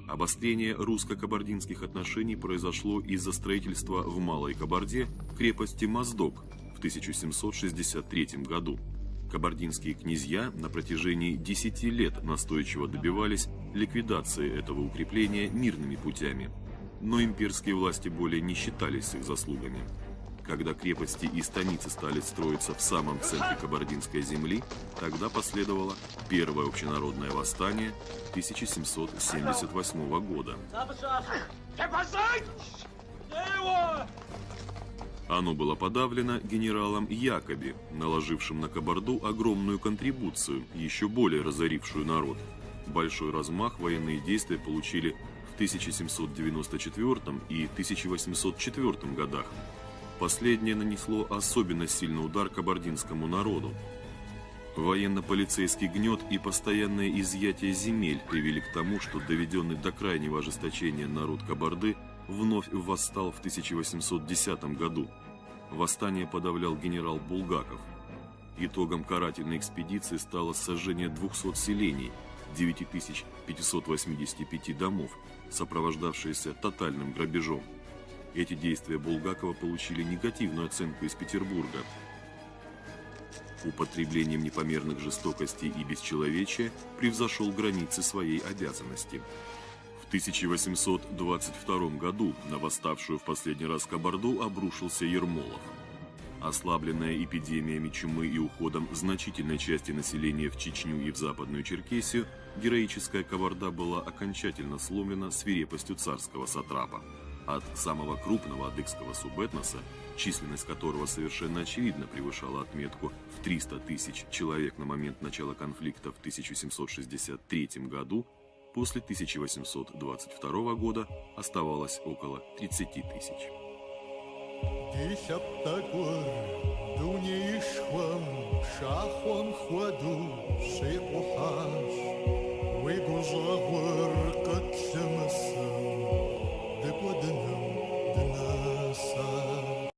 Обострение русско-кабардинских отношений произошло из-за строительства в Малой Кабарде крепости Моздок в 1763 году. Кабардинские князья на протяжении 10 лет настойчиво добивались ликвидации этого укрепления мирными путями. Но имперские власти более не считались с их заслугами. Когда крепости и станицы стали строиться в самом центре кабардинской земли, тогда последовало первое общенародное восстание 1778 года. Оно было подавлено генералом Якоби, наложившим на Кабарду огромную контрибуцию, еще более разорившую народ. Большой размах военные действия получили в 1794 и 1804 годах. Последнее нанесло особенно сильный удар кабардинскому народу. Военно-полицейский гнет и постоянное изъятие земель привели к тому, что доведенный до крайнего ожесточения народ Кабарды вновь восстал в 1810 году. Восстание подавлял генерал Булгаков. Итогом карательной экспедиции стало сожжение 200 селений, 9585 домов, сопровождавшееся тотальным грабежом. Эти действия Булгакова получили негативную оценку из Петербурга. Употреблением непомерных жестокостей и бесчеловечия превзошел границы своей обязанности. В 1822 году на восставшую в последний раз Кабарду обрушился Ермолов. Ослабленная эпидемиями чумы и уходом значительной части населения в Чечню и в Западную Черкесию, героическая Кабарда была окончательно сломлена свирепостью царского сатрапа. От самого крупного адыгского субэтноса, численность которого совершенно очевидно превышала отметку в 300 тысяч человек на момент начала конфликта в 1763 году, после 1822 года оставалось около 30 тысяч.